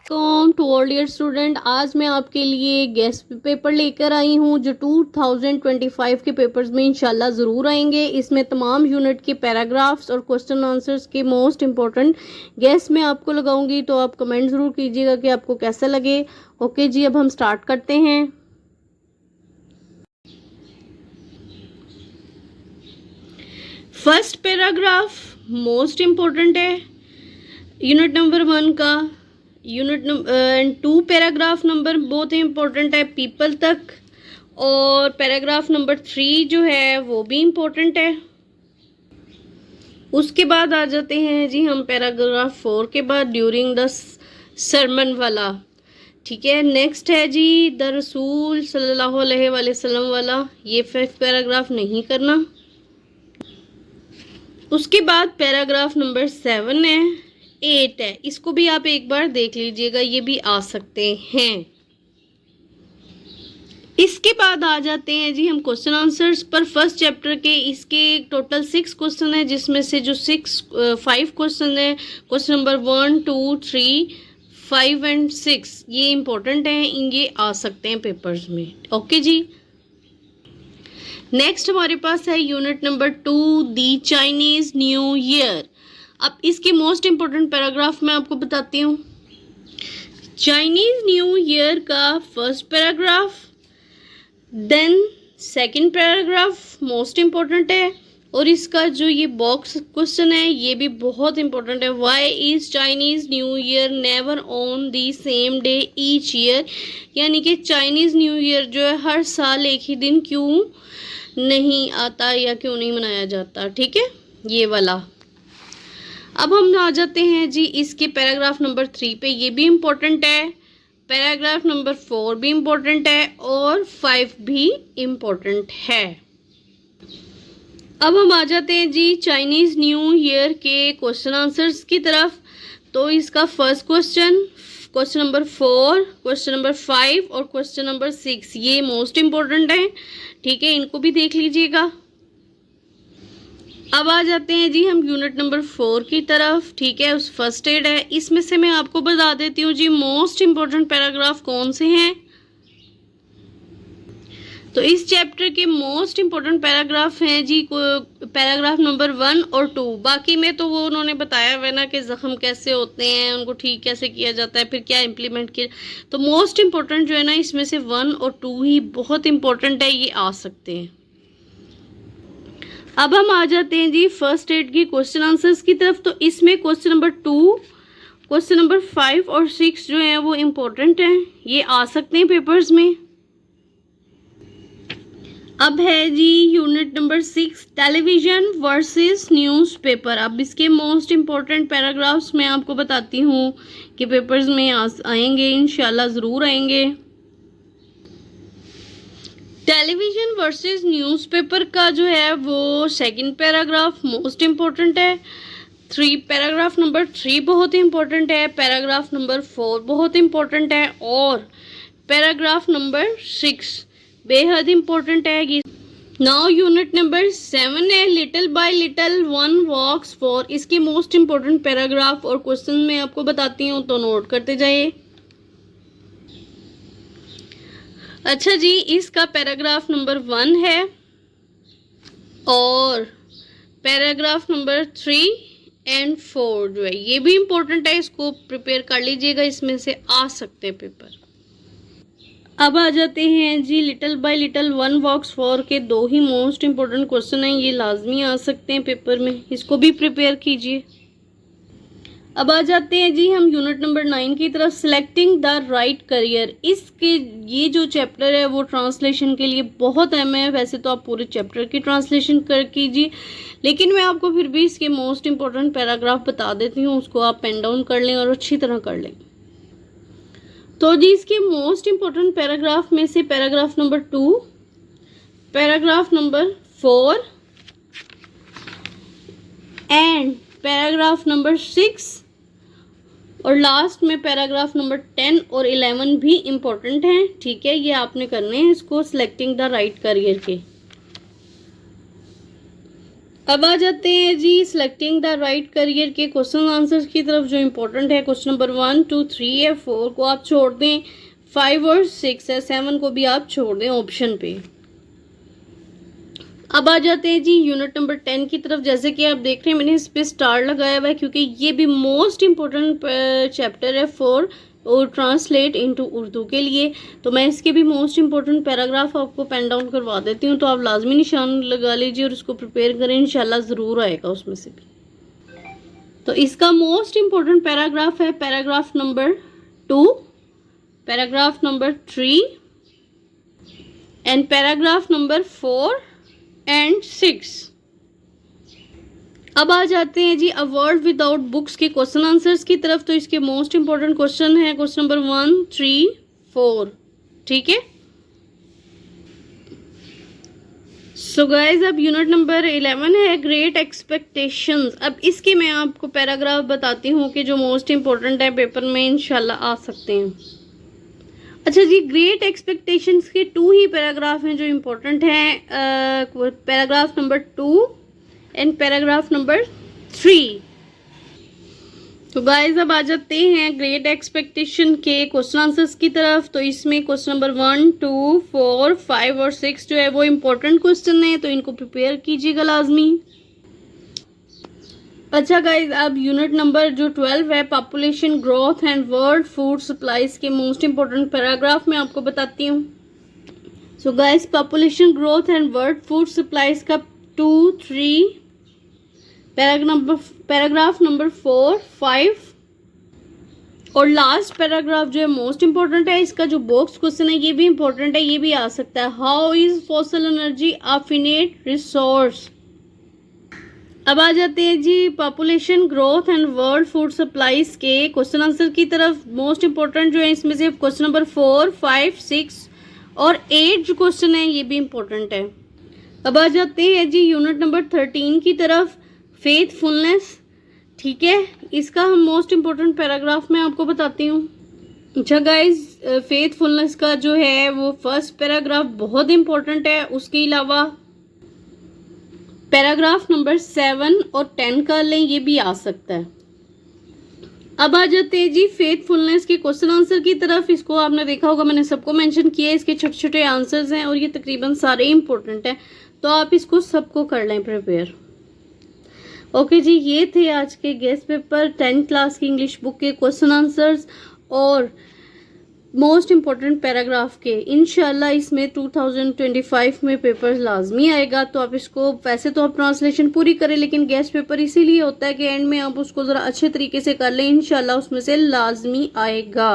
Welcome to all dear student. आज मैं आपके लिए गेस्ट पेपर लेकर आई हूँ जो 2025 के पेपर्स में इंशाल्लाह ज़रूर आएंगे। इसमें तमाम यूनिट के पैराग्राफ्स और क्वेश्चन आंसर्स के मोस्ट इम्पोर्टेंट गेस्ट मैं आपको लगाऊंगी, तो आप कमेंट ज़रूर कीजिएगा कि आपको कैसा लगे। ओके जी, अब हम स्टार्ट करते हैं। फर्स्ट पैराग्राफ मोस्ट इम्पोर्टेंट है यूनिट नंबर 1 का। यूनिट नंबर 2 पैराग्राफ नंबर बहुत ही इम्पोर्टेंट है पीपल तक, और पैराग्राफ नंबर 3 जो है वो भी इम्पोर्टेंट है। उसके बाद आ जाते हैं जी हम पैराग्राफ 4 के बाद ड्यूरिंग द सरमन वाला। ठीक है, नेक्स्ट है जी द रसूल सल्लल्लाहु अलैहि वसल्लम वाला। ये 5th पैराग्राफ नहीं करना। उसके बाद पैराग्राफ नंबर 7 है, 8 है, इसको भी आप एक बार देख लीजिएगा, ये भी आ सकते हैं। इसके बाद आ जाते हैं जी हम क्वेश्चन आंसर्स पर। फर्स्ट चैप्टर के इसके टोटल 6 क्वेश्चन है, जिसमें से जो 5 क्वेश्चन है, क्वेश्चन नंबर 1, 2, 3, 5 एंड 6 ये इंपॉर्टेंट हैं, ये आ सकते हैं पेपर्स में। ओके जी, नेक्स्ट हमारे पास है unit number 2 the Chinese New Year. अब इसके मोस्ट इम्पोर्टेंट पैराग्राफ मैं आपको बताती हूँ। चाइनीज न्यू ईयर का first paragraph, then second paragraph most important है, और इसका जो ये बॉक्स क्वेश्चन है ये भी बहुत इम्पोर्टेंट है। Why is Chinese New year never on the same day each year, यानी कि चाइनीज न्यू ईयर जो है हर साल एक ही दिन क्यों नहीं आता या क्यों नहीं मनाया जाता। ठीक है, ये वाला। अब हम आ जाते हैं जी इसके पैराग्राफ नंबर 3 पे, ये भी इम्पोर्टेंट है। पैराग्राफ नंबर 4 भी इम्पोर्टेंट है और 5 भी इम्पोर्टेंट है। अब हम आ जाते हैं जी चाइनीज न्यू ईयर के क्वेश्चन आंसर्स की तरफ। तो इसका first question, question number 4, question number 5 और क्वेश्चन नंबर 6 ये मोस्ट इम्पोर्टेंट है। ठीक है, इनको भी देख लीजिएगा। अब आ जाते हैं जी हम यूनिट नंबर 4 की तरफ। ठीक है, उस फर्स्ट एड है, इसमें से मैं आपको बता देती हूँ जी मोस्ट इम्पोर्टेंट पैराग्राफ कौन से हैं। तो इस चैप्टर के मोस्ट इम्पोर्टेंट पैराग्राफ हैं जी पैराग्राफ नंबर 1 और 2। बाकी में तो वो उन्होंने बताया हुआ ना कि जख्म कैसे होते हैं, उनको ठीक कैसे किया जाता है, फिर क्या इम्प्लीमेंट किया। तो मोस्ट इम्पोर्टेंट जो है ना इसमें से 1 और 2 ही बहुत इम्पोर्टेंट है, ये आ सकते हैं। अब हम आ जाते हैं जी फर्स्ट एड की क्वेश्चन आंसर्स की तरफ। तो इसमें क्वेश्चन नंबर 2, क्वेश्चन नंबर 5 और 6 जो हैं वो इम्पोर्टेंट हैं, ये आ सकते हैं पेपर्स में। अब है जी unit number 6 television versus newspaper. अब इसके मोस्ट इम्पोर्टेंट पैराग्राफ्स मैं आपको बताती हूँ कि पेपर्स में आएंगे, इंशाल्लाह ज़रूर आएंगे। टेलीविजन वर्सेस न्यूज़पेपर का जो है वो सेकंड पैराग्राफ मोस्ट इम्पोर्टेंट है। पैराग्राफ नंबर 3 बहुत इम्पोर्टेंट है, पैराग्राफ नंबर 4 बहुत इम्पोर्टेंट है, और पैराग्राफ नंबर 6 बेहद इम्पोर्टेंट है। नाउ यूनिट नंबर 7 है little by little one walks far. इसके मोस्ट इम्पोर्टेंट पैराग्राफ और क्वेश्चन मैं आपको बताती हूँ, तो नोट करते जाइए। अच्छा जी, इसका पैराग्राफ नंबर 1 है और पैराग्राफ नंबर 3 एंड 4 जो है ये भी इम्पोर्टेंट है, इसको प्रिपेयर कर लीजिएगा, इसमें से आ सकते हैं पेपर। अब आ जाते हैं जी little by little one walks far के 2 ही मोस्ट इम्पोर्टेंट क्वेश्चन हैं, ये लाजमी आ सकते हैं पेपर में, इसको भी प्रिपेयर कीजिए। अब आ जाते हैं जी हम यूनिट नंबर 9 की तरफ, सिलेक्टिंग द राइट करियर। इसके ये जो चैप्टर है वो ट्रांसलेशन के लिए बहुत अहम है। वैसे तो आप पूरे चैप्टर की ट्रांसलेशन कर कीजिए, लेकिन मैं आपको फिर भी इसके मोस्ट इम्पोर्टेंट पैराग्राफ बता देती हूँ, उसको आप पेन डाउन कर लें और अच्छी तरह कर लें। तो जी इसके मोस्ट इम्पोर्टेंट पैराग्राफ में से paragraph number 2, paragraph number 4 and paragraph number 6 और लास्ट में पैराग्राफ नंबर 10 और 11 भी इम्पोर्टेंट हैं। ठीक है, ये आपने करने हैं इसको सिलेक्टिंग द राइट करियर के। अब आ जाते हैं जी सिलेक्टिंग द राइट करियर के क्वेश्चन आंसर्स की तरफ, जो इंपॉर्टेंट है। क्वेश्चन नंबर 1, 2, 3 या 4 को आप छोड़ दें, 5 और 6 या 7 को भी आप छोड़ दें ऑप्शन पे। अब आ जाते हैं जी यूनिट नंबर 10 की तरफ। जैसे कि आप देख रहे हैं मैंने इस पे स्टार लगाया हुआ है क्योंकि ये भी मोस्ट इम्पोर्टेंट चैप्टर है फॉर और ट्रांसलेट इनटू उर्दू के लिए। तो मैं इसके भी मोस्ट इम्पोर्टेंट पैराग्राफ आपको पेन डाउन करवा देती हूँ, तो आप लाजमी निशान लगा लीजिए और उसको प्रिपेयर करें, इंशाल्लाह ज़रूर आएगा उसमें से भी। तो इसका मोस्ट इम्पोर्टेंट पैराग्राफ है paragraph number 2, paragraph number 3 and paragraph number 4 and 6। अब आ जाते हैं जी अ वर्ल्ड विदाउट बुक्स के क्वेश्चन आंसर्स की तरफ। तो इसके मोस्ट इंपॉर्टेंट क्वेश्चन है क्वेश्चन नंबर 1, 3, 4। ठीक है, सो गाइज अब यूनिट नंबर 11 है ग्रेट एक्सपेक्टेशंस। अब इसके मैं आपको पैराग्राफ बताती हूँ कि जो मोस्ट इंपॉर्टेंट है, पेपर में इंशाल्लाह आ सकते हैं। अच्छा जी, ग्रेट एक्सपेक्टेशंस के 2 ही पैराग्राफ हैं जो इम्पोर्टेंट हैं, paragraph number 2 and paragraph number 3। तो गाइज अब आ जाते हैं ग्रेट एक्सपेक्टेशन के क्वेश्चन आंसर्स की तरफ। तो इसमें क्वेश्चन नंबर 1, 2, 4, 5 और 6 जो है वो इम्पोर्टेंट क्वेश्चन है, तो इनको प्रिपेयर कीजिएगा लाजमी। अच्छा गाइज, अब यूनिट नंबर जो 12 है population growth and world food supplies के मोस्ट इंपॉर्टेंट पैराग्राफ मैं आपको बताती हूँ। So guys population growth and world food supplies का 2, 3, पैराग्राफ नंबर 4, 5 और लास्ट पैराग्राफ जो है मोस्ट इंपॉर्टेंट है। इसका जो बॉक्स क्वेश्चन है ये भी इंपॉर्टेंट है, ये भी आ सकता है। How is fossil energy a finite resource. अब आ जाते हैं जी population growth and world food supplies के क्वेश्चन आंसर की तरफ। मोस्ट इंपॉर्टेंट जो है इसमें से क्वेश्चन नंबर 4, 5, 6 और 8 जो क्वेश्चन है ये भी इंपॉर्टेंट है। अब आ जाते हैं जी यूनिट नंबर 13 की तरफ, फेथफुलनेस। ठीक है, इसका हम मोस्ट इंपॉर्टेंट पैराग्राफ मैं आपको बताती हूँ। अच्छा गाइज, फेथफुलनेस का जो है वो फर्स्ट पैराग्राफ बहुत इंपॉर्टेंट है, उसके अलावा पैराग्राफ नंबर 7 और 10 कर लें, ये भी आ सकता है। अब आ जाते हैं जी फेथफुलनेस के क्वेश्चन आंसर की तरफ। इसको आपने देखा होगा, मैंने सबको मेंशन किया है, इसके छोटे छोटे आंसर्स हैं और ये तकरीबन सारे इंपॉर्टेंट हैं, तो आप इसको सबको कर लें प्रिपेयर। ओके जी, ये थे आज के गेस्ट पेपर 10th क्लास की इंग्लिश बुक के क्वेश्चन आंसर्स और मोस्ट इम्पॉर्टेंट पैराग्राफ के। इंशाल्लाह इसमें 2025 में पेपर लाजमी आएगा, तो आप इसको, वैसे तो आप ट्रांसलेशन पूरी करें लेकिन गेस्ट पेपर इसीलिए होता है कि एंड में आप उसको ज़रा अच्छे तरीके से कर लें, इंशाल्लाह उसमें से लाजमी आएगा।